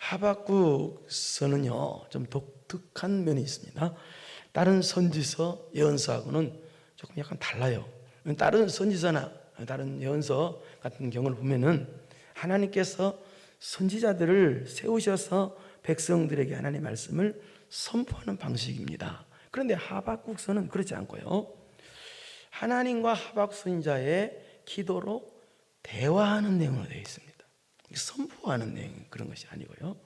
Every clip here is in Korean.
하박국서는요 좀 독특한 면이 있습니다. 다른 선지서, 예언서하고는 조금 약간 달라요. 다른 선지서나 다른 예언서 같은 경우를 보면은 하나님께서 선지자들을 세우셔서 백성들에게 하나님의 말씀을 선포하는 방식입니다. 그런데 하박국서는 그렇지 않고요, 하나님과 하박국 선지자의 기도로 대화하는 내용으로 되어 있습니다. 선포하는 내용, 그런 것이 아니고요.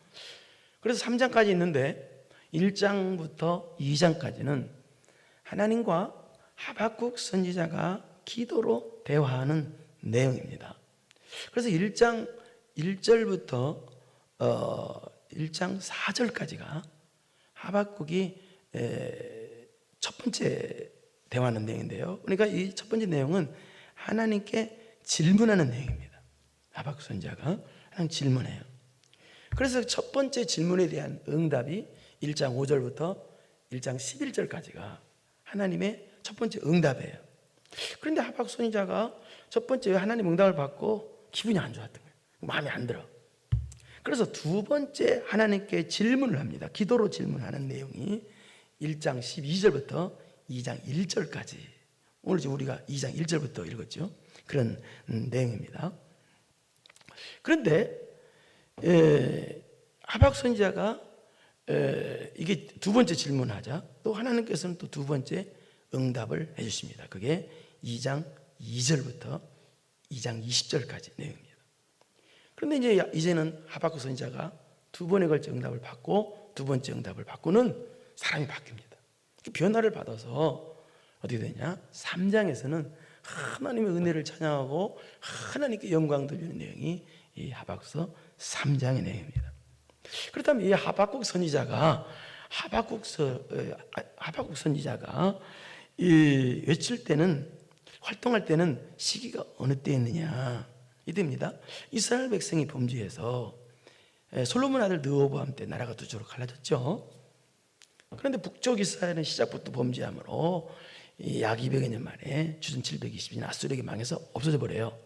그래서 3장까지 있는데 1장부터 2장까지는 하나님과 하박국 선지자가 기도로 대화하는 내용입니다. 그래서 1장 1절부터 1장 4절까지가 하박국이 첫 번째 대화하는 내용인데요. 그러니까 이 첫 번째 내용은 하나님께 질문하는 내용입니다. 하박국 선지자가 하나님 질문해요. 그래서 첫 번째 질문에 대한 응답이 1장 5절부터 1장 11절까지가 하나님의 첫 번째 응답이에요. 그런데 하박국 선지자가 첫 번째 하나님 응답을 받고 기분이 안 좋았던 거예요. 마음에 안 들어. 그래서 두 번째 하나님께 질문을 합니다. 기도로 질문하는 내용이 1장 12절부터 2장 1절까지, 오늘 우리가 2장 1절부터 읽었죠. 그런 내용입니다. 그런데 하박국 선지자가 이게 두 번째 질문하자 또 하나님께서는 또 두 번째 응답을 해주십니다. 그게 2장 2절부터 2장 20절까지 내용입니다. 그런데 이제는 하박국 선지자가 두 번에 걸쳐 응답을 받고 두 번째 응답을 받고는 사람이 바뀝니다. 변화를 받아서 어떻게 되냐? 3장에서는 하나님의 은혜를 찬양하고 하나님께 영광 돌리는 내용이 이 하박국서 3장의 내용입니다. 그렇다면 이 하박국 선지자가 외칠 때는, 활동할 때는 시기가 어느 때였느냐? 이때입니다. 이스라엘 백성이 범죄해서 솔로몬 아들 르호보암 때 나라가 두 쪽으로 갈라졌죠. 그런데 북쪽 이스라엘은 시작부터 범죄함으로 약 200여 년 만에 주전 720년 아수르에게 망해서 없어져 버려요.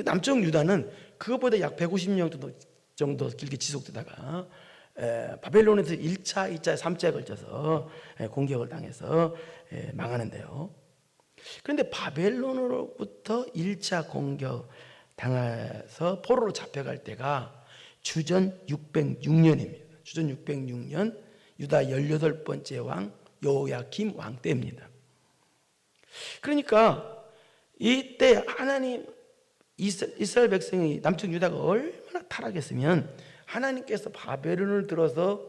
남쪽 유다는 그것보다 약 150년 정도 길게 지속되다가 바벨론에서 1차, 2차, 3차에 걸쳐서 공격을 당해서 망하는데요. 그런데 바벨론으로부터 1차 공격 당해서 포로로 잡혀갈 때가 주전 606년입니다. 주전 606년 유다 18번째 왕 여호야김 왕 때입니다. 그러니까 이때 하나님, 이스라엘 백성이 남쪽 유다가 얼마나 타락했으면 하나님께서 바벨론을 들어서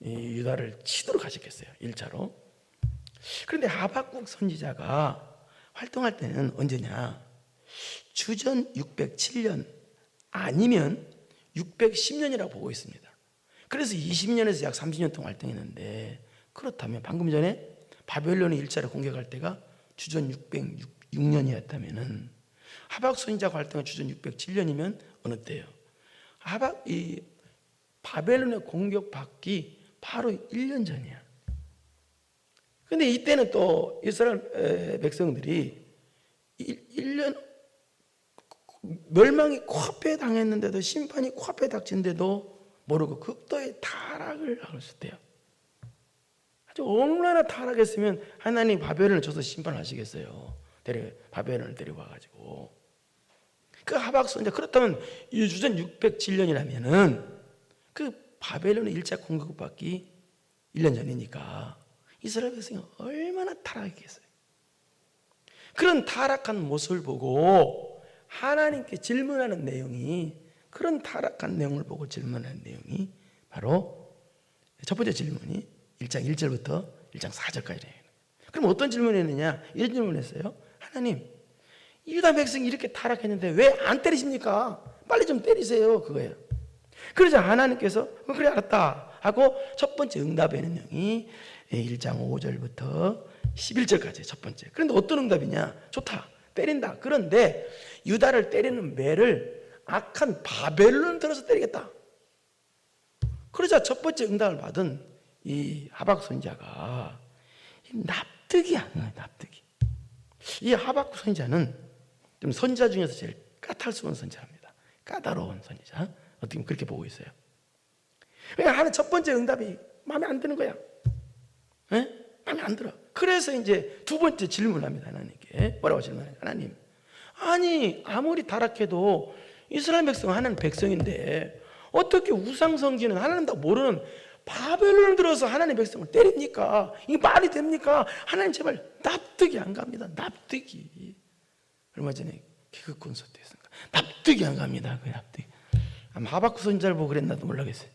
유다를 치도록 하셨겠어요. 1차로. 그런데 하박국 선지자가 활동할 때는 언제냐? 주전 607년 아니면 610년이라고 보고 있습니다. 그래서 20년에서 약 30년 동안 활동했는데, 그렇다면 방금 전에 바벨론이 1차를 공격할 때가 주전 606년이었다면 하박국 선지자가 활동한 주전 607년이면 어느 때예요? 이 바벨론의 공격받기 바로 1년 전이야. 근데 이때는 또 이스라엘 백성들이 1년 멸망이 코앞에 당했는데도, 심판이 코앞에 닥친데도 모르고 극도의 타락을 하고 있었대요. 아주 얼마나 타락했으면 하나님 바벨론을 줘서 심판하시겠어요. 바벨론을 데려와가지고. 그 하박국 선지자, 그렇다면 이 주전 607년이라면은 그 바벨론의 1차 공격받기 1년 전이니까 이스라엘 백성이 얼마나 타락했겠어요. 그런 타락한 모습을 보고 하나님께 질문하는 내용이, 그런 타락한 내용을 보고 질문하는 내용이 바로 첫 번째 질문이 1장 1절부터 1장 4절까지 돼요. 그럼 어떤 질문을 했느냐? 이런 질문을 했어요. 하나님, 유다 백성이 이렇게 타락했는데 왜 안 때리십니까? 빨리 좀 때리세요. 그거예요. 그러자 하나님께서 그래 알았다 하고 첫 번째 응답의 내용이 1장 5절부터 11절까지 첫 번째. 그런데 어떤 응답이냐? 좋다, 때린다. 그런데 유다를 때리는 매를 악한 바벨론을 들어서 때리겠다. 그러자 첫 번째 응답을 받은 이 하박국 선지자가 납득이 안 나요. 납득이. 이 하박국 선지자는 좀 선지자 중에서 제일 까탈스러운 선지자입니다. 까다로운 선지자. 어떻게 보면 그렇게 보고 있어요. 그러니까 하는 첫 번째 응답이 마음에 안 드는 거야. 예? 마음에 안 들어. 그래서 이제 두 번째 질문합니다. 하나님께. 뭐라고 질문해요? 하나님, 아니 아무리 타락해도 이스라엘 백성은 하나님 백성인데 어떻게 우상 섬기는 하나님도 모르는 바벨론을 들어서 하나님 백성을 때립니까? 이게 말이 됩니까? 하나님 제발 납득이 안 갑니다. 납득이. 얼마 전에 개그 콘서트 했으니까 납득이 안 갑니다. 그 납득. 아마 하박국 선지자를 보고 그랬나도 몰라겠어요.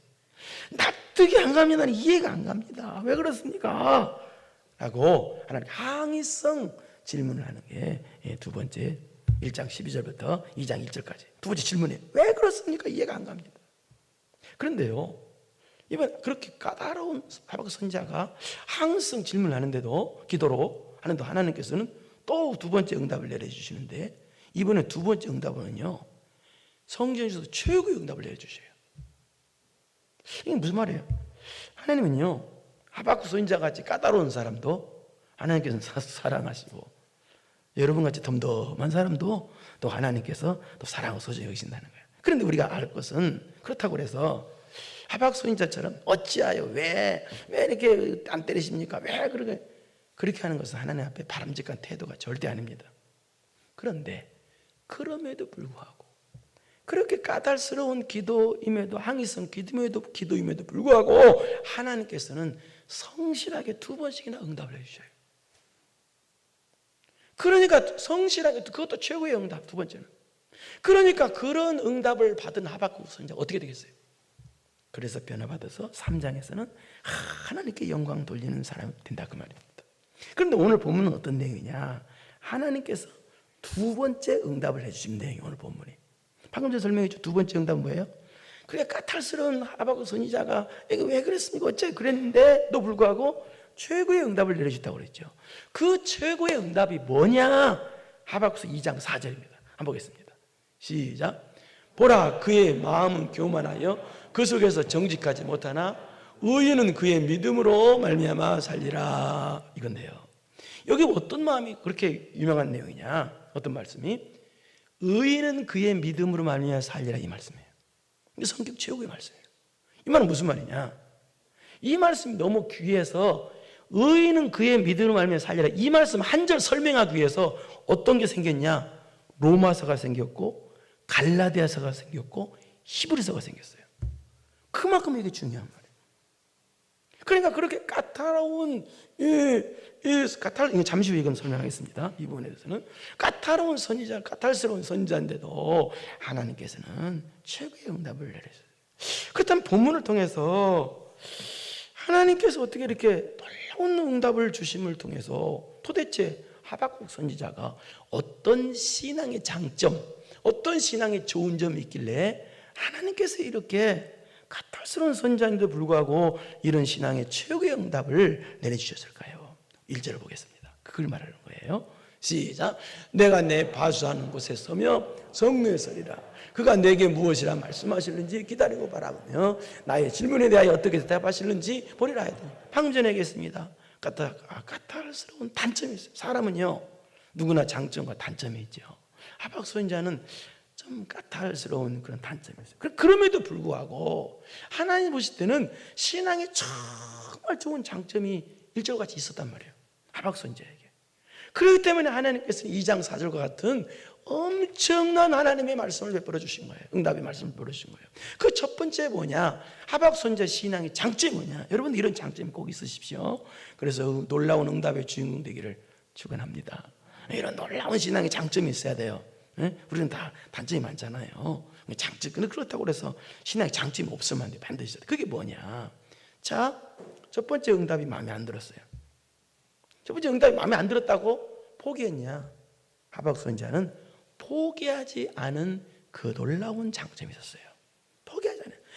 납득이 안 갑니다. 이해가 안 갑니다. 왜 그렇습니까? 라고 하나님 항의성 질문을 하는 게 두 번째 1장 12절부터 2장 1절까지 두 번째 질문이에요. 왜 그렇습니까? 이해가 안 갑니다. 그런데요, 이번 그렇게 까다로운 하박국 선지자가 항의성 질문을 하는데도, 기도로 하는데 하나님께서는 또 두 번째 응답을 내려주시는데, 이번에 두 번째 응답은요, 성경에서 최고의 응답을 내려주셔요. 이게 무슨 말이에요? 하나님은요, 하박국 선지자 같이 까다로운 사람도 하나님께서는 사랑하시고, 여러분같이 덤덤한 사람도 또 하나님께서 또 사랑하고 소중히 여기신다는 거예요. 그런데 우리가 알 것은, 그렇다고 해서 하박국 선지자처럼 어찌하여 왜 이렇게 안 때리십니까? 왜 그렇게 하는 것은 하나님 앞에 바람직한 태도가 절대 아닙니다. 그런데 그럼에도 불구하고, 그렇게 까탈스러운 기도임에도, 항의성 기도임에도 불구하고 하나님께서는 성실하게 두 번씩이나 응답을 해주셔요. 그러니까 성실하게, 그것도 최고의 응답. 두 번째는, 그러니까 그런 응답을 받은 하박국 선지자가 어떻게 되겠어요? 그래서 변화받아서 3장에서는 하나님께 영광 돌리는 사람이 된다, 그 말입니다. 그런데 오늘 본문은 어떤 내용이냐? 하나님께서 두 번째 응답을 해주신 내용이 오늘 본문이. 방금 전에 설명했죠. 두 번째 응답은 뭐예요? 그래, 까탈스러운 하박국 선지자가 이게 왜 그랬습니까? 어째 그랬는데도 불구하고 최고의 응답을 내려주셨다고 그랬죠. 그 최고의 응답이 뭐냐? 하박국서 2장 4절입니다. 한번 보겠습니다. 시작. 보라, 그의 마음은 교만하여 그 속에서 정직하지 못하나 의인은 그의 믿음으로 말미암아 살리라. 이건데요, 여기 어떤 마음이 그렇게 유명한 내용이냐? 어떤 말씀이? 의인은 그의 믿음으로 말미암아 살리라, 이 말씀이에요. 이게 성경 최고의 말씀이에요. 이 말은 무슨 말이냐? 이 말씀이 너무 귀해서, 의인은 그의 믿음으로 말미암아 살리라, 이 말씀 한 절 설명하기 위해서 어떤 게 생겼냐? 로마서가 생겼고, 갈라디아서가 생겼고, 히브리서가 생겼어요. 그만큼 이게 중요한 말이에요. 그러니까 그렇게 까다로운, 잠시 후에 이건 설명하겠습니다. 이 부분에 대해서는 까다로운 선지자, 까탈스러운 선지자인데도 하나님께서는 최고의 응답을 내리셨어요. 그렇다면 본문을 통해서 하나님께서 어떻게 이렇게 놀라운 응답을 주심을 통해서 도대체 하박국 선지자가 어떤 신앙의 장점, 어떤 신앙의 좋은 점이 있길래 하나님께서 이렇게 까탈스러운 선지자인데도 불구하고 이런 신앙의 최고의 응답을 내려주셨을까요? 1절을 보겠습니다. 그걸 말하는 거예요. 시작. 내가 내 바수하는 곳에 서며 성루에 서리라. 그가 내게 무엇이라 말씀하실는지 기다리고 바라보며 나의 질문에 대하여 어떻게 대답하실는지 보리라 하더니, 방금 전에 얘기했습니다. 까탈스러운 단점이 있어요. 사람은요, 누구나 장점과 단점이 있죠. 하박국 선지자는 좀 까탈스러운 그런 단점이 있어요. 그럼에도 불구하고 하나님 보실 때는 신앙에 정말 좋은 장점이 일절같이 있었단 말이에요, 하박국 선지자에게. 그렇기 때문에 하나님께서 2장 4절과 같은 엄청난 하나님의 말씀을 베풀어 주신 거예요. 응답의 말씀을 베풀어 주신 거예요. 그 첫 번째 뭐냐? 하박국 선지자 신앙의 장점이 뭐냐? 여러분, 이런 장점이 꼭 있으십시오. 그래서 놀라운 응답의 주인공 되기를 축원합니다. 이런 놀라운 신앙의 장점이 있어야 돼요. 우리는 다 단점이 많잖아요. 장점, 근데 그렇다고 해서 신앙의 장점이 없으면 안 돼. 반드시. 그게 뭐냐? 자, 첫 번째 응답이 마음에 안 들었어요. 첫 번째 응답이 마음에 안 들었다고 포기했냐? 하박국 선지자는 포기하지 않은 그 놀라운 장점이 있었어요.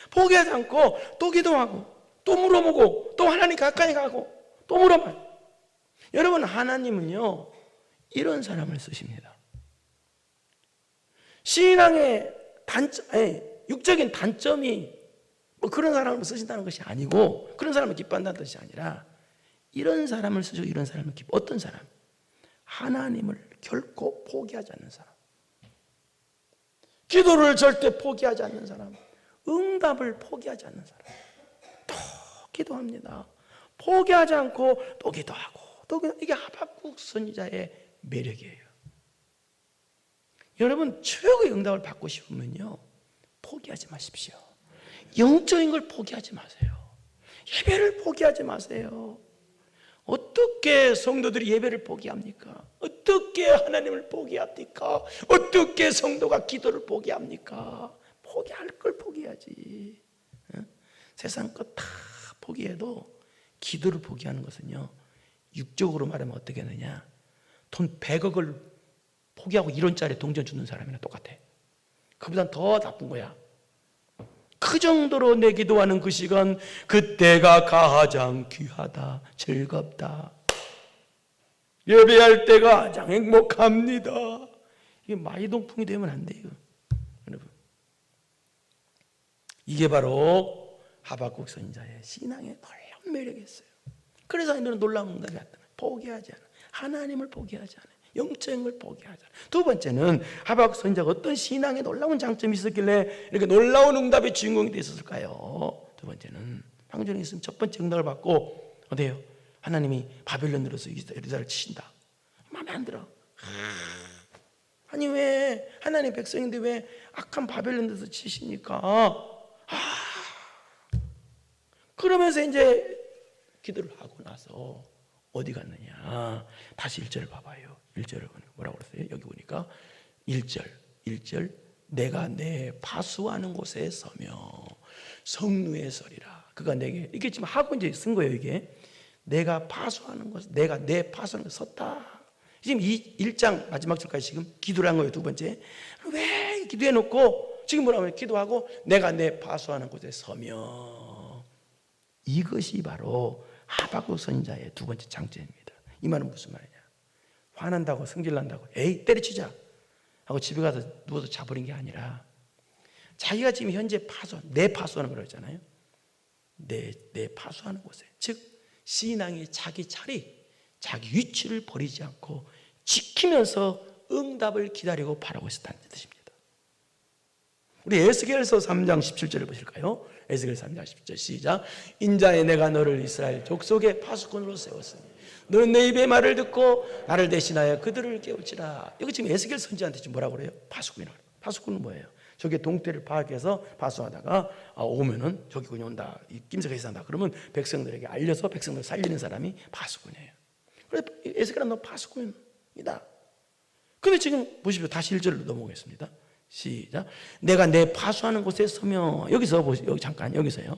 포기하지 않고 또 기도하고 또 물어보고 또 하나님 가까이 가고 또 물어봐요. 여러분, 하나님은요, 이런 사람을 쓰십니다. 신앙의 단점, 육적인 단점이 뭐 그런 사람을 쓰신다는 것이 아니고, 그런 사람을 기뻐한다는 뜻이 아니라, 이런 사람을 쓰시고 이런 사람을 어떤 사람? 하나님을 결코 포기하지 않는 사람, 기도를 절대 포기하지 않는 사람, 응답을 포기하지 않는 사람. 기도합니다. 포기하지 않고 또 기도하고 또 이게 하박국 선지자의 매력이에요. 여러분 최고의 응답을 받고 싶으면요, 포기하지 마십시오. 영적인 걸 포기하지 마세요. 예배를 포기하지 마세요. 어떻게 성도들이 예배를 포기합니까? 어떻게 하나님을 포기합니까? 어떻게 성도가 기도를 포기합니까? 포기할 걸 포기하지. 세상 것 다 포기해도 기도를 포기하는 것은요, 육적으로 말하면 어떻게 하느냐, 돈 100억을 포기하고 1원짜리 동전 주는 사람이랑 똑같아. 그보단 더 나쁜 거야. 그 정도로 내 기도하는 그 시간, 그때가 가장 귀하다, 즐겁다, 예배할 때가 가장 행복합니다. 이게 마이동풍이 되면 안 돼요, 여러분. 이게 바로 하박국 선지자의 신앙의 놀라운 매력이었어요. 그래서 이들은 놀라운 응답이 왔다. 포기하지 않아. 하나님을 포기하지 않아. 영적인 걸 포기하지 않아. 두 번째는 하박국 선지자가 어떤 신앙의 놀라운 장점이 있었길래 이렇게 놀라운 응답의 주인공이 되었을까요? 두 번째는 방금 전에 있으면 첫 번째 응답을 받고 어때요? 하나님이 바벨론 들어서 이스라엘을 치신다. 마음에 안 들어. 아니 왜 하나님 백성인데 왜 악한 바벨론 들어서 치십니까? 그러면서 이제 기도를 하고 나서 어디 갔느냐? 다시 1절을 봐봐요. 1절을 뭐라고 그랬어요? 여기 보니까 1절 내가 내 파수하는 곳에 서며 성루에 서리라. 그가 내게, 이게 지금 하고 이제 쓴 거예요. 이게 내가 파수하는 곳, 내가 내 파수하는 곳에 섰다. 지금 이 1장 마지막 절까지 지금 기도를 한 거예요. 두 번째, 왜 기도해 놓고 지금 뭐라고 해요? 기도하고 내가 내 파수하는 곳에 서며, 이것이 바로 하박국 선지자의 두 번째 장점입니다. 이 말은 무슨 말이냐? 화난다고 성질난다고 에이 때려치자 하고 집에 가서 누워서 자버린 게 아니라, 자기가 지금 현재 내 파수하는 걸 했잖아요. 내 파수하는 곳에, 즉 신앙이 자기 자리, 자기 위치를 버리지 않고 지키면서 응답을 기다리고 바라고 있었다는 뜻입니다. 우리 에스겔서 3장 17절을 보실까요? 에스겔 3장 17절 시작. 인자에 내가 너를 이스라엘 족속의 파수꾼으로 세웠으니 너는 내 입의 말을 듣고 나를 대신하여 그들을 깨우치라. 여기 지금 에스겔 선지자한테 지금 뭐라고 그래요? 파수꾼이라고. 파수꾼은 뭐예요? 저게 동태를 파악해서 파수하다가 오면은 저기군이 온다, 김새가 이상하다 그러면 백성들에게 알려서 백성들을 살리는 사람이 파수꾼이에요. 그래서 에스겔은 너 파수꾼이다. 근데 지금 보십시오. 다시 1절로 넘어오겠습니다. 시작. 내가 내 파수하는 곳에 서며, 여기서 보세요. 여기 잠깐 여기서요.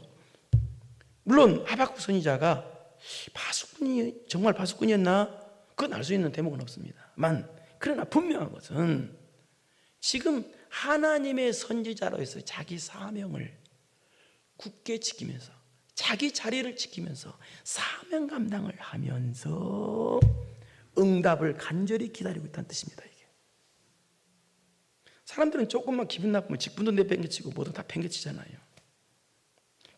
물론 하박국 선지자가 파수꾼이 정말 파수꾼이었나? 그건 알 수 있는 대목은 없습니다만, 그러나 분명한 것은 지금 하나님의 선지자로서 자기 사명을 굳게 지키면서 자기 자리를 지키면서 사명 감당을 하면서 응답을 간절히 기다리고 있다는 뜻입니다. 이게 사람들은 조금만 기분 나쁘면 직분도 내팽개치고 뭐든 다 팽개치잖아요.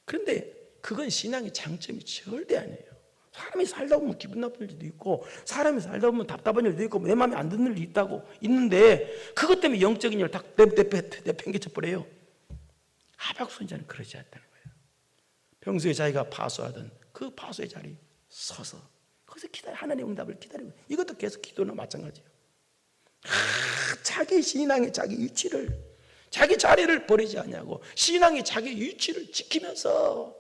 그런데 그건 신앙의 장점이 절대 아니에요. 사람이 살다 보면 기분 나쁠 일도 있고, 사람이 살다 보면 답답한 일도 있고, 내 마음에 안 드는 일이 있는데 그것 때문에 영적인 일을 다 내팽개쳐 버려요. 하박국 선지자는 그러지 않다는 거예요. 평소에 자기가 파수하던 그 파수의 자리에 서서 거기서 하나님의 응답을 기다리고, 이것도 계속 기도나 마찬가지예요. 자기 신앙의 자기 위치를, 자기 자리를 버리지 않냐고, 신앙의 자기 위치를 지키면서.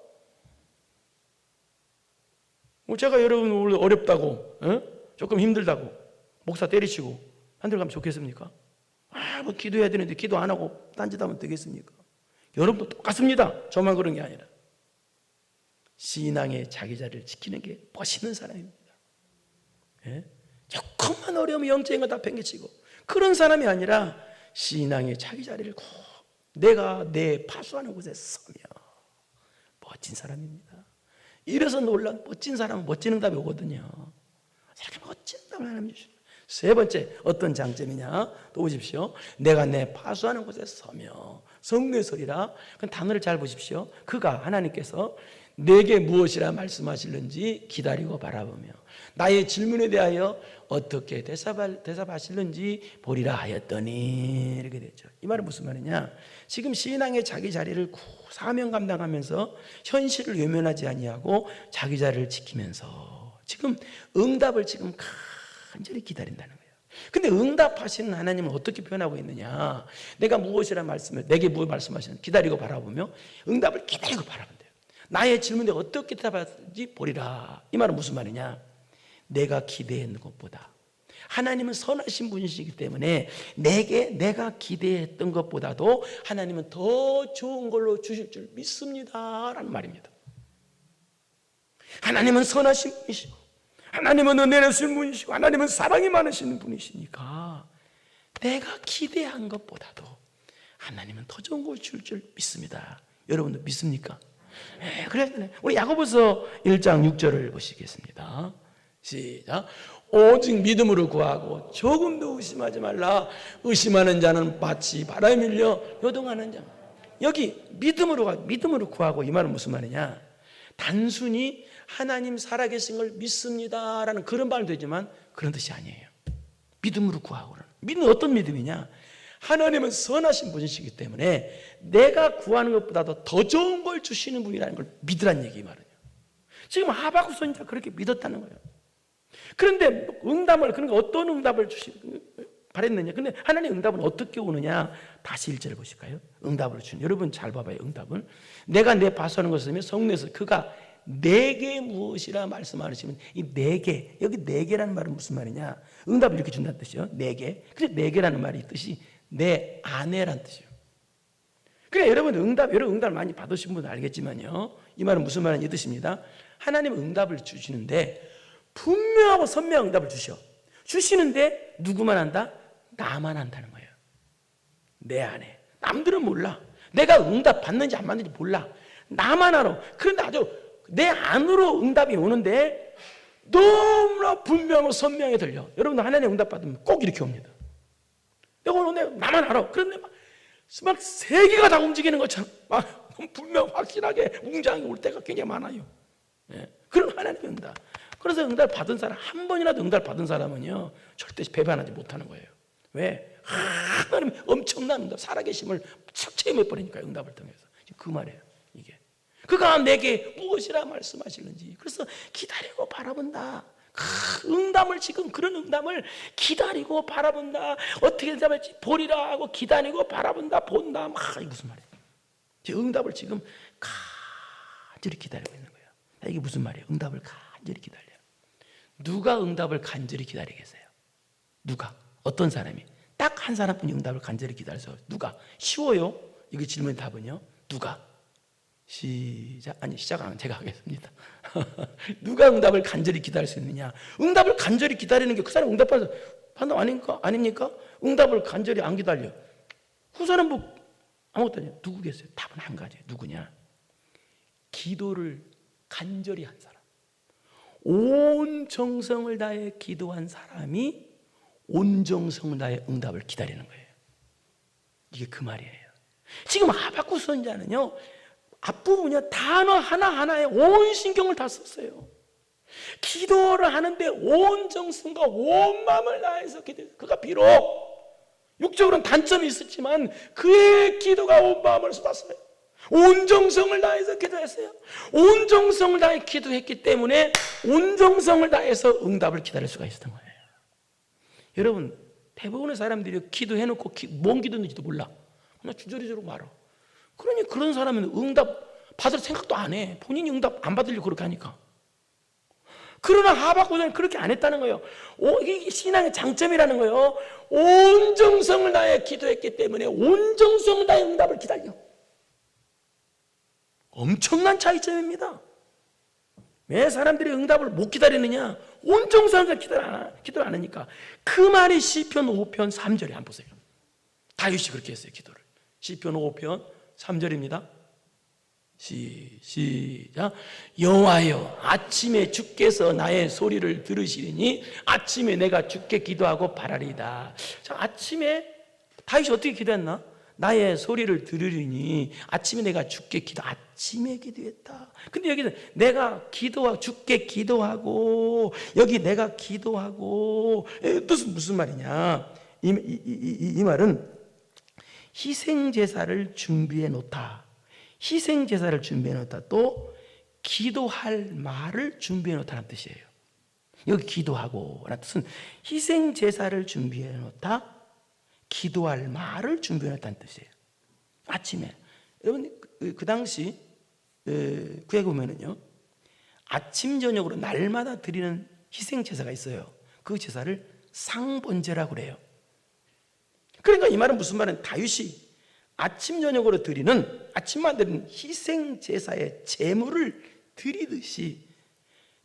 제가 여러분 오늘 어렵다고, 조금 힘들다고 목사 때리시고 한 대 가면 좋겠습니까? 뭐 기도해야 되는데 기도 안 하고 딴짓하면 되겠습니까? 여러분도 똑같습니다. 저만 그런 게 아니라 신앙의 자기 자리를 지키는 게 멋있는 사람입니다. 조금만 어려우면 영적인 거 다 팽개치고, 그런 사람이 아니라 신앙의 자기 자리를 꼭 내가 내 파수하는 곳에 서며, 멋진 사람입니다. 이래서 놀란 멋진 사람은 멋진 응답이 오거든요. 이렇게 멋진 응답을 하나님 주십니다. 세 번째, 어떤 장점이냐? 또 보십시오. 내가 내 파수하는 곳에 서며 성루에 서리라. 그 단어를 잘 보십시오. 그가, 하나님께서 내게 무엇이라 말씀하실는지 기다리고 바라보며 나의 질문에 대하여 어떻게 대답하실는지 보리라 하였더니, 이렇게 됐죠. 이 말은 무슨 말이냐? 지금 신앙의 자기 자리를 사명 감당하면서 현실을 외면하지 아니하고 자기 자리를 지키면서 지금 응답을 지금 간절히 기다린다는 거예요. 근데 응답하시는 하나님은 어떻게 표현하고 있느냐? 내가 무엇이라 말씀을, 내게 무엇 말씀하시는 기다리고 바라보며 응답을 기다리고 바라본대요. 나의 질문에 어떻게 대답할지 보리라. 이 말은 무슨 말이냐? 내가 기대했는 것보다, 하나님은 선하신 분이시기 때문에 내가 기대했던 것보다도 하나님은 더 좋은 걸로 주실 줄 믿습니다 라는 말입니다. 하나님은 선하신 분이시고 하나님은 은혜 내신 분이시고 하나님은 사랑이 많으신 분이시니까 내가 기대한 것보다도 하나님은 더 좋은 걸 줄 줄 믿습니다. 여러분도 믿습니까? 네, 그래서 우리 야고보서 1장 6절을 보시겠습니다. 시작. 오직 믿음으로 구하고 조금도 의심하지 말라. 의심하는 자는 마치 바람에 밀려 요동하는 자. 여기 믿음으로 구하고, 이 말은 무슨 말이냐? 단순히 하나님 살아계신 걸 믿습니다라는 그런 말도 되지만 그런 뜻이 아니에요. 믿음으로 구하고. 믿음은 어떤 믿음이냐? 하나님은 선하신 분이시기 때문에 내가 구하는 것보다도 더 좋은 걸 주시는 분이라는 걸 믿으란 얘기 말이에요. 지금 하박국 선지자 그렇게 믿었다는 거예요. 그런데 그러니까 어떤 응답을 바랬느냐? 근데 하나님의 응답은 어떻게 오느냐? 다시 1절을 보실까요? 응답을 주는, 여러분 잘 봐봐요. 응답은 내가 내 바수하는 것을 성내에서 그가 내게 무엇이라 말씀하시면, 이 내게, 여기 내게라는 말은 무슨 말이냐? 응답을 이렇게 준다는 뜻이요. 내게. 근데 내게라는 말이 뜻이 내 아내란 뜻이에요. 그러니까 여러분 응답을 많이 받으신 분은 알겠지만요, 이 말은 무슨 말이냐 이 뜻입니다. 하나님은 응답을 주시는데 분명하고 선명한 응답을 주시는데 누구만 한다? 나만 한다는 거예요. 내 아내. 남들은 몰라. 내가 응답 받는지 안 받는지 몰라. 나만 알아. 그런데 아주 내 안으로 응답이 오는데 너무나 분명하고 선명하게 들려. 여러분도 하나님의 응답 받으면 꼭 이렇게 옵니다. 내가 오늘 나만 알아. 그런데 막 세계가 다 움직이는 것처럼 막 분명 확실하게 웅장하게 올 때가 굉장히 많아요. 예. 그런 하나님의 응답. 그래서 응답 받은 사람, 한 번이라도 응답 받은 사람은요 절대 배반하지 못하는 거예요. 왜? 하나님 엄청난 응답, 살아계심을 착 체험해버리니까 응답을 통해서. 그 말이에요. 이게 그가 내게 무엇이라 말씀하시는지. 그래서 기다리고 바라본다. 응답을, 지금 그런 응답을 기다리고 바라본다. 어떻게 대답할지 보리라 하고 기다리고 바라본다, 본다. 이게 무슨 말이에요? 응답을 지금 간절히 기다리고 있는 거예요. 이게 무슨 말이에요? 응답을 간절히 기다려요. 누가 응답을 간절히 기다리겠어요? 누가? 어떤 사람이? 딱 한 사람뿐이 응답을 간절히 기다려서. 누가? 쉬워요. 이게 질문 답은요. 누가? 시작은 제가 하겠습니다. 누가 응답을 간절히 기다릴 수 있느냐? 응답을 간절히 기다리는 게 그 사람 응답 받는 아닙니까? 응답을 간절히 안 기다려. 그 사람 아무것도 아니에요. 누구겠어요? 답은 한 가지예요. 누구냐? 기도를 간절히 한 사람. 온 정성을 다해 기도한 사람이 온 정성을 다해 응답을 기다리는 거예요. 이게 그 말이에요. 지금 하박국 선지자는요, 앞부분이요, 단어 하나하나에 온 신경을 다 썼어요. 기도를 하는데 온 정성과 온 마음을 다해서 기도해요. 그가 비록 육적으로는 단점이 있었지만 그의 기도가 온 마음을 쏟았어요. 온 정성을 다해서 기도했어요. 온 정성을 다해 기도했기 때문에 온 정성을 다해서 응답을 기다릴 수가 있었던 거예요. 여러분, 대부분의 사람들이 기도해놓고 뭔 기도인지도 몰라. 그냥 주저리저러 말아. 그러니 그런 사람은 응답 받을 생각도 안 해. 본인이 응답 안 받으려고 그렇게 하니까. 그러나 하박국은 그렇게 안 했다는 거예요. 이게 신앙의 장점이라는 거예요. 온 정성을 다해 기도했기 때문에 온 정성을 다해 응답을 기다려. 엄청난 차이점입니다. 왜 사람들이 응답을 못 기다리느냐? 온 정성을 기도를 안 하니까. 그 말이 시편 5편 3절에 한번 보세요. 다윗이 그렇게 했어요, 기도를. 시편 5편 3절입니다. 시작. 여호와여, 아침에 주께서 나의 소리를 들으시리니 아침에 내가 주께 기도하고 바라리이다. 자, 아침에 다윗이 어떻게 기도했나? 나의 소리를 들으리니 아침에 내가 주께 아침에 기도했다. 근데 여기서 내가 주께 기도하고, 여기 내가 기도하고, 뜻은 무슨 말이냐? 이 말은 희생제사를 준비해 놓다. 희생제사를 준비해 놓다. 또 기도할 말을 준비해 놓다는 뜻이에요. 여기 기도하고 라는 뜻은 희생제사를 준비해 놓다, 기도할 말을 준비해 놓다는 뜻이에요. 아침에 여러분 그 당시 구약에 보면은요, 아침 저녁으로 날마다 드리는 희생제사가 있어요. 그 제사를 상번제라고 그래요. 그러니까 이 말은 무슨 말은, 다윗이 아침 저녁으로 드리는, 아침만 드리는 희생제사의 제물을 드리듯이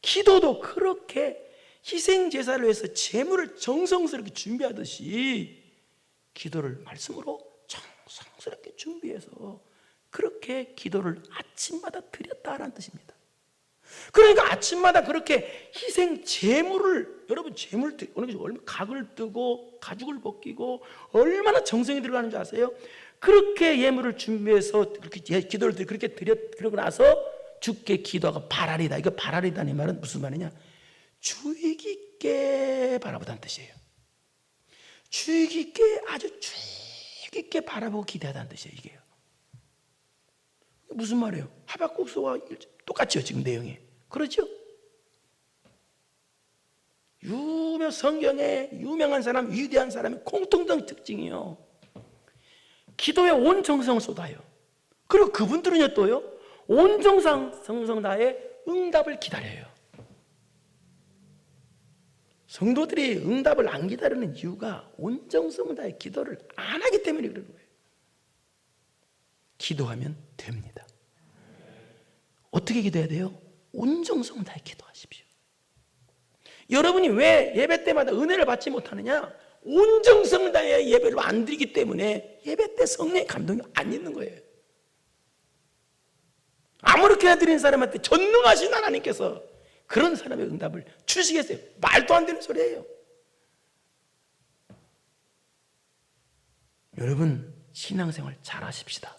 기도도 그렇게 희생제사를 위해서 제물을 정성스럽게 준비하듯이 기도를 말씀으로 정성스럽게 준비해서 그렇게 기도를 아침마다 드렸다라는 뜻입니다. 그러니까 아침마다 그렇게 희생 제물을, 여러분 제물 얼마나 각을 뜨고 가죽을 벗기고 얼마나 정성이 들어가는지 아세요? 그렇게 예물을 준비해서 그렇게 기도를 그렇게 그러고 나서 주께 기도하고 바라리다. 이거 바라리다는 말은 무슨 말이냐? 주의 깊게 바라보다는 뜻이에요. 주의 깊게, 아주 주의 깊게 바라보고 기대하다는 뜻이에요. 이게요. 무슨 말이에요? 하박국서와 똑같죠, 지금 내용이. 그렇죠? 성경에 유명한 사람, 위대한 사람의 공통된 특징이요, 기도에 온 정성을 쏟아요. 그리고 그분들은요 또요, 온 정성 다해 응답을 기다려요. 성도들이 응답을 안 기다리는 이유가 온 정성을 다해 기도를 안 하기 때문에 그러는 거예요. 기도하면 됩니다. 어떻게 기도해야 돼요? 온 정성을 다해 기도하십시오. 여러분이 왜 예배 때마다 은혜를 받지 못하느냐? 온 정성을 다해 예배를 안 드리기 때문에 예배 때 성령의 감동이 안 있는 거예요. 아무렇게나 드리는 사람한테 전능하신 하나님께서 그런 사람의 응답을 주시겠어요? 말도 안 되는 소리예요. 여러분, 신앙생활 잘 하십시다.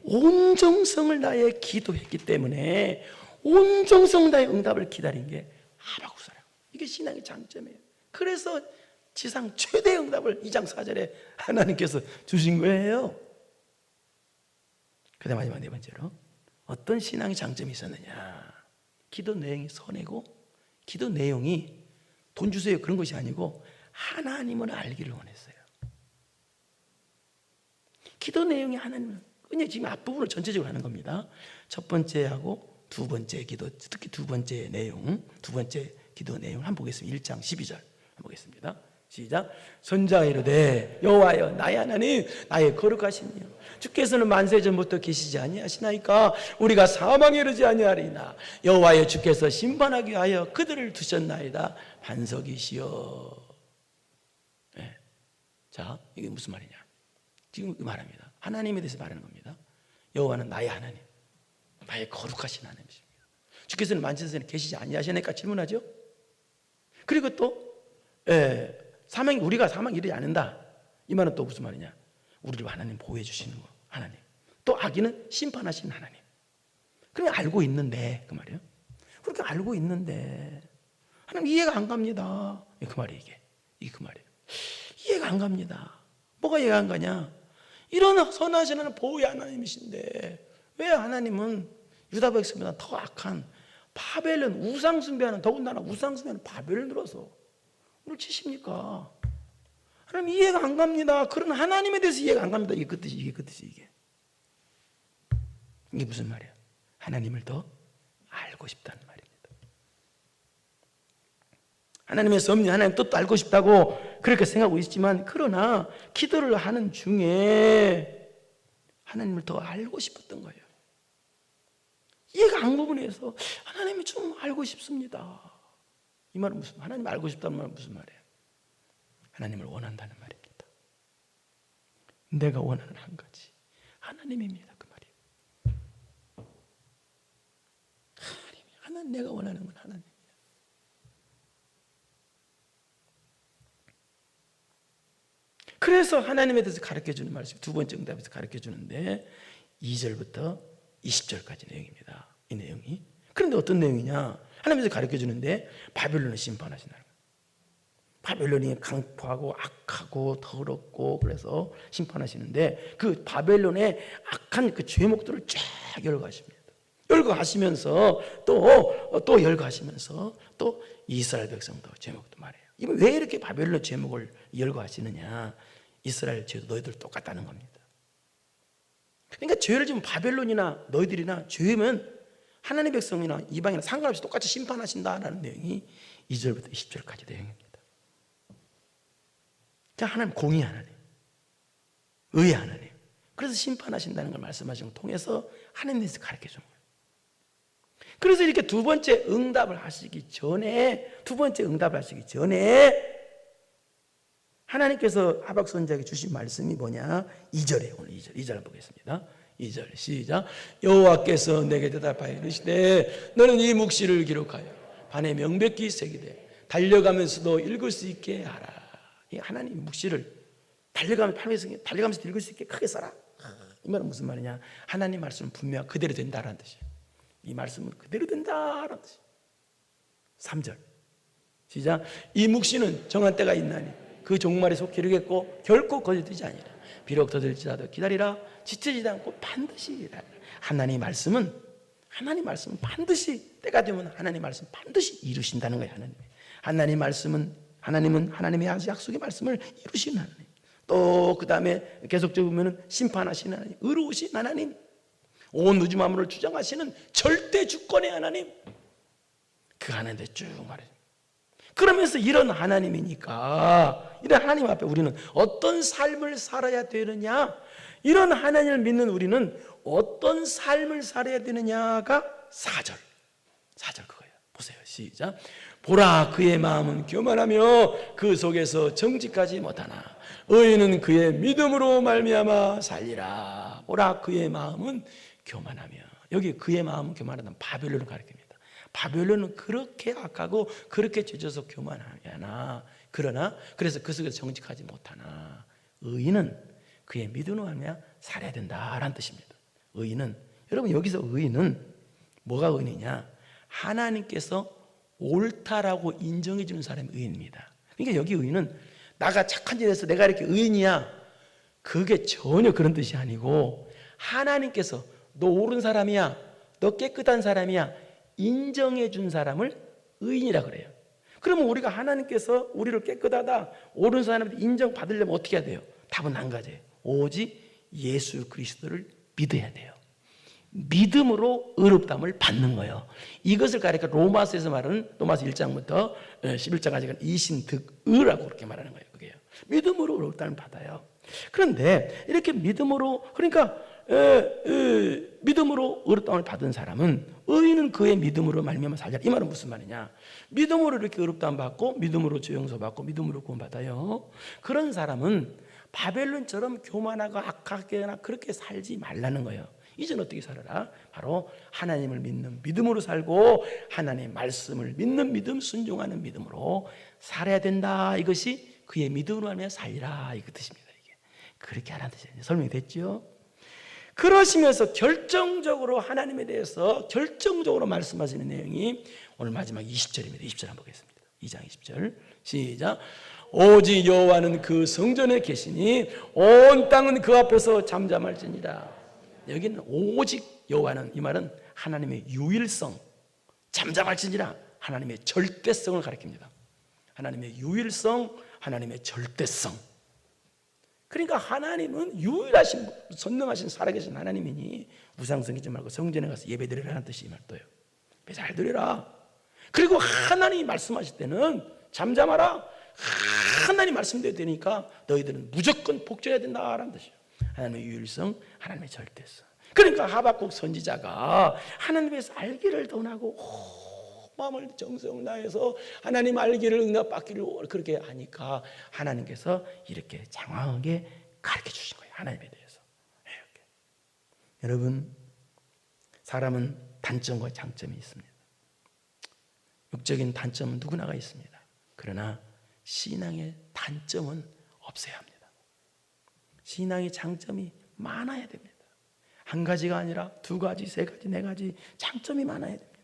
온 정성을 다해 기도했기 때문에 온 정성 다해 응답을 기다린 게 하박국서예요. 이게 신앙의 장점이에요. 그래서 지상 최대 응답을 2장 4절에 하나님께서 주신 거예요. 그 다음 마지막 네 번째로, 어떤 신앙의 장점이 있었느냐? 기도 내용이 선이고, 기도 내용이 돈 주세요 그런 것이 아니고 하나님을 알기를 원했어요. 기도 내용이 하나님을, 그냥 지금 앞부분을 전체적으로 하는 겁니다. 첫 번째하고 두 번째 기도, 특히 두 번째 내용, 두 번째 기도 내용을 한번 보겠습니다. 1장 12절 한번 보겠습니다. 시작. 선지자가 이르되 여호와여 나의 하나님 나의 거룩하신 이여 주께서는 만세 전부터 계시지 아니하시나이까 우리가 사망에 이르지 아니하리나 여호와여 주께서 심판하기 위하여 그들을 두셨나이다 반석이시여. 네. 자, 이게 무슨 말이냐? 지금 말합니다. 하나님에 대해서 말하는 겁니다. 여호와는 나의 하나님, 나의 거룩하신 하나님이십니다. 주께서는 만세 전에 계시지 아니하시나이까 질문하죠. 그리고 또 우리가 사망에 이르지 않는다. 이 말은 또 무슨 말이냐? 우리를 하나님 보호해 주시는 거, 하나님. 또 악인은 심판하시는 하나님. 그러면 알고 있는데, 그 말이에요. 그렇게 알고 있는데 하나님 이해가 안 갑니다. 그 말이에요. 이게 그 말이에요. 이해가 안 갑니다. 뭐가 이해가 안 가냐? 이런 선하신 하나님, 보호의 하나님이신데 왜 하나님은 유다 백성보다 더 악한 바벨론, 우상 숭배하는, 더군다나 우상 숭배하는 바벨을 들어서 우리를 치십니까? 하나님 이해가 안 갑니다. 그런 하나님에 대해서 이해가 안 갑니다. 이게 그 뜻이, 이게 무슨 말이야? 하나님을 더 알고 싶다는 말입니다. 하나님의 섭리, 하나님 뜻도 알고 싶다고 그렇게 생각하고 있지만, 그러나 기도를 하는 중에 하나님을 더 알고 싶었던 거예요. 이해가 안 구분해서 하나님이 좀 알고 싶습니다. 이 말은 무슨, 하나님 알고 싶다는 말은 무슨 말이에요? 하나님을 원한다는 말입니다. 내가 원하는 한 가지 하나님입니다. 그 말이에요. 하나님, 내가 원하는 건 하나님. 그래서 하나님에 대해서 가르쳐주는 말씀이 두 번째 응답에서 가르쳐주는데 2절부터 20절까지 내용입니다. 이 내용이. 그런데 어떤 내용이냐? 하나님께서 가르쳐주는데 바벨론을 심판하신다는 거예요. 바벨론이 강포하고 악하고 더럽고 그래서 심판하시는데 그 바벨론의 악한 그 죄목들을 쫙 열거하십니다. 열거하시면서 또 열거하시면서 또 이스라엘 백성도 죄목도 말해요. 이번 왜 이렇게 바벨론 죄목을 열거하시느냐? 이스라엘 죄도 너희들 똑같다는 겁니다. 그러니까 죄를 지면 바벨론이나 너희들이나 죄면 하나님의 백성이나 이방이나 상관없이 똑같이 심판하신다라는 내용이 2절부터 20절까지 내용입니다. 자, 하나님 공의 하나님, 의의 하나님. 그래서 심판하신다는 걸 말씀하신 걸 통해서 하나님께서 가르쳐 준 거예요. 그래서 이렇게 두 번째 응답을 하시기 전에 하나님께서 하박 선지자에게 주신 말씀이 뭐냐? 2절에 오늘 2절 보겠습니다. 2절 시작. 여호와께서 내게 대답하여 이르시되 너는 이 묵시를 기록하여 반에 명백히 새기되 달려가면서도 읽을 수 있게 하라. 이 하나님 묵시를 달려가면서 읽을 수 있게 크게 써라. 이 말은 무슨 말이냐? 하나님 말씀은 분명 그대로 된다라는 뜻이에요. 이 말씀은 그대로 된다라는 뜻이에요. 3절 시작. 이 묵시는 정한 때가 있나니 그 종말에 속히 이르겠고 결코 거짓되지 아니라 비록 더딜지라도 기다리라. 지체지도 않고 반드시 이르라. 하나님 말씀은 반드시 때가 되면 하나님 말씀 반드시 이루신다는 거예요. 하나님 말씀은 하나님은 하나님의 약속의 말씀을 이루시는 하나님. 또 그 다음에 계속적으로 보면 심판하시는 하나님, 의로우신 하나님, 온 우주 만물을 주장하시는 절대 주권의 하나님, 그 하나님에 쭉 말해요. 그러면서 이런 하나님이니까 이런 하나님 앞에 우리는 어떤 삶을 살아야 되느냐, 이런 하나님을 믿는 우리는 어떤 삶을 살아야 되느냐가 4절 그거예요. 보세요. 시작. 보라 그의 마음은 교만하며 그 속에서 정직하지 못하나 의인은 그의 믿음으로 말미암아 살리라. 보라 그의 마음은 교만하며, 여기 그의 마음은 교만하다는 바벨론을 가리킵니다. 바벨론은 그렇게 악하고 그렇게 죄져서 교만하나 그러나 그래서 그 속에서 정직하지 못하나 의인은 그의 믿음으로 말미암아 살아야 된다라는 뜻입니다. 의인은, 여러분 여기서 의인은 뭐가 의인이냐? 하나님께서 옳다라고 인정해 주는 사람이 의인입니다. 그러니까 여기 의인은 나가 착한 짓 해서 내가 이렇게 의인이야, 그게 전혀 그런 뜻이 아니고 하나님께서 너 옳은 사람이야, 너 깨끗한 사람이야 인정해 준 사람을 의인이라 그래요. 그러면 우리가 하나님께서 우리를 깨끗하다, 옳은 사람한테 인정받으려면 어떻게 해야 돼요? 답은 한 가지예요. 오직 예수 그리스도를 믿어야 돼요. 믿음으로 의롭다함을 받는 거예요. 이것을 가리켜 로마서에서 말하는 로마서 1장부터 11장까지가 이신득의라고 그렇게 말하는 거예요. 그게요. 믿음으로 의롭다함을 받아요. 그런데 이렇게 믿음으로, 그러니까 믿음으로 의롭다함을 받은 사람은 의인은 그의 믿음으로 말미암아 살리라. 이 말은 무슨 말이냐? 믿음으로 이렇게 의롭다함 받고 믿음으로 죄 용서 받고 믿음으로 구원받아요. 그런 사람은 바벨론처럼 교만하고 악하게나 그렇게 살지 말라는 거예요. 이젠 어떻게 살아라? 바로 하나님을 믿는 믿음으로 살고 하나님의 말씀을 믿는 믿음, 순종하는 믿음으로 살아야 된다. 이것이 그의 믿음으로 하면 살리라, 이그 뜻입니다. 이게 그렇게 하라는 뜻이에요. 설명이 됐죠? 그러시면서 결정적으로 하나님에 대해서 결정적으로 말씀하시는 내용이 오늘 마지막 20절입니다. 20절 한번 보겠습니다. 2장 20절 시작. 오직 여호와는 그 성전에 계시니 온 땅은 그 앞에서 잠잠할지니라. 여기는 오직 여호와는, 이 말은 하나님의 유일성, 잠잠할지니라, 하나님의 절대성을 가리킵니다. 하나님의 유일성, 하나님의 절대성. 그러니까 하나님은 유일하신, 선능하신, 살아계신 하나님이니 우상숭배하지 말고 성전에 가서 예배드리라는 뜻이 이 말도요. 잘 드리라. 그리고 하나님이 말씀하실 때는 잠잠하라. 하나님 말씀대로 되니까 너희들은 무조건 복종해야 된다라는 뜻이에요. 하나님의 유일성, 하나님의 절대성. 그러니까 하박국 선지자가 하나님에서 알기를 원하고 마음을 정성 다해서 하나님 알기를 응답받기를 그렇게 하니까 하나님께서 이렇게 장황하게 가르쳐 주신 거예요. 하나님에 대해서. 이렇게. 여러분, 사람은 단점과 장점이 있습니다. 육적인 단점은 누구나가 있습니다. 그러나 신앙의 단점은 없어야 합니다. 신앙의 장점이 많아야 됩니다. 한 가지가 아니라 두 가지, 세 가지, 네 가지 장점이 많아야 됩니다.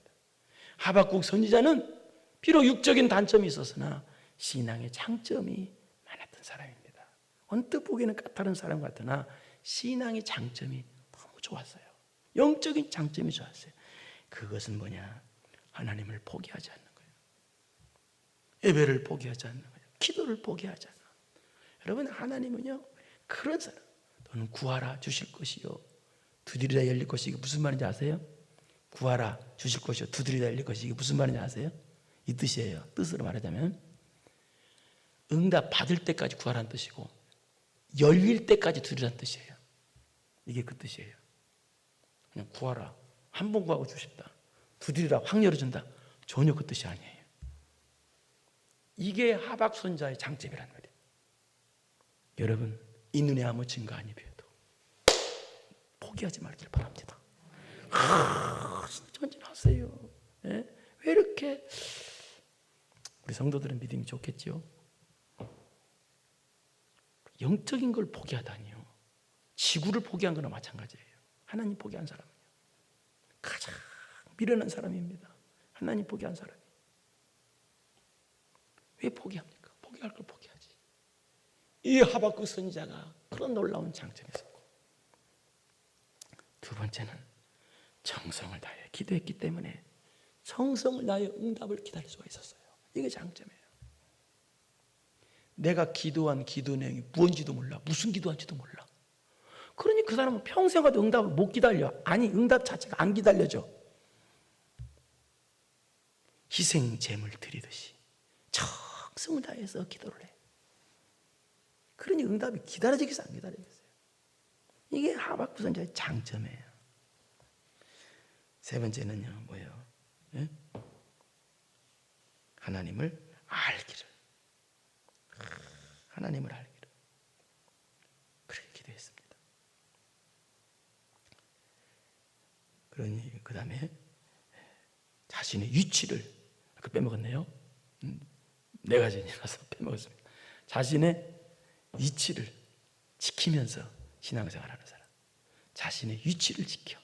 하박국 선지자는 비록 육적인 단점이 있었으나 신앙의 장점이 많았던 사람입니다. 언뜻 보기에는 까다로운 사람 같으나 신앙의 장점이 너무 좋았어요. 영적인 장점이 좋았어요. 그것은 뭐냐? 하나님을 포기하지 않는 거예요. 예배를 포기하지 않는 거예요. 기도를 포기하지 않는 거예요. 여러분, 하나님은요 그런 사람, 너는 구하라 주실 것이요 두드리라 열릴 것이, 이게 무슨 말인지 아세요? 구하라 주실 것이요 두드리라 열릴 것이, 이게 무슨 말인지 아세요? 이 뜻이에요. 뜻으로 말하자면 응답 받을 때까지 구하라는 뜻이고 열릴 때까지 두드리라는 뜻이에요. 이게 그 뜻이에요. 그냥 구하라, 한 번 구하고 주십다, 두드리라 확 열어준다, 전혀 그 뜻이 아니에요. 이게 하박 선자의 장점이란 말이에요. 여러분, 이 눈에 아무친 거 아니어도 포기하지 말길 바랍니다. 전진하세요. 예? 왜 이렇게 우리 성도들은 믿음이 좋겠죠? 영적인 걸 포기하다니요. 지구를 포기한 거나 마찬가지예요. 하나님 포기한 사람은요 가장 미련한 사람입니다. 하나님 포기한 사람이. 왜 포기합니까? 포기할 걸 포기하지. 이 하박국 선지자가 그런 놀라운 장점이 있었고, 두 번째는 정성을 다해 기도했기 때문에 정성을 다해 응답을 기다릴 수가 있었어요. 이게 장점이에요. 내가 기도한 기도 내용이 무엇인지도 몰라, 무슨 기도한지도 몰라. 그러니 그 사람은 평생 가도 응답을 못 기다려. 아니, 응답 자체가 안 기다려져. 희생제물 드리듯이 정성을 다해서 기도를 해. 그러니 응답이 기다려지겠어요, 안 기다리겠어요? 이게 하박국 선지자의 장점이에요. 세 번째는요, 뭐예요? 예? 하나님을 알기를. 하나님을 알기를. 그렇게 기도했습니다. 그러니 그 다음에 자신의 위치를, 아까 빼먹었네요. 네 가지라서 빼먹었습니다. 자신의 위치를 지키면서 신앙생활하는 사람, 자신의 위치를 지켜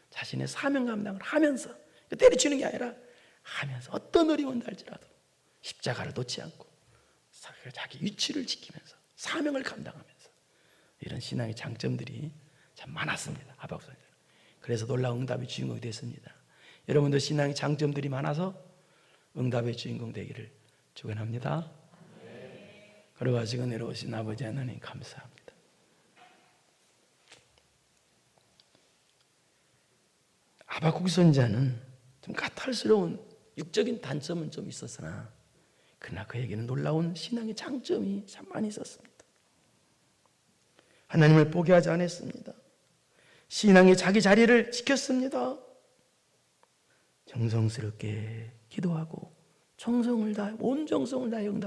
자신의 사명 감당을 하면서, 때려치는 게 아니라 하면서, 어떤 어려움을 할지라도 십자가를 놓지 않고 자기 위치를 지키면서 사명을 감당하면서, 이런 신앙의 장점들이 참 많았습니다. 하박국 선지자. 그래서 놀라운 응답의 주인공이 됐습니다. 여러분도 신앙의 장점들이 많아서 응답의 주인공 되기를 축원합니다. 걸어가시고 내려오신 아버지 하나님 감사합니다. 하박국 선지자는 좀 까탈스러운 육적인 단점은 좀 있었으나 그러나 그에게는 놀라운 신앙의 장점이 참 많이 있었습니다. 하나님을 포기하지 않았습니다. 신앙의 자기 자리를 지켰습니다. 정성스럽게 기도하고 정성을 다해, 온 정성을 다해 응답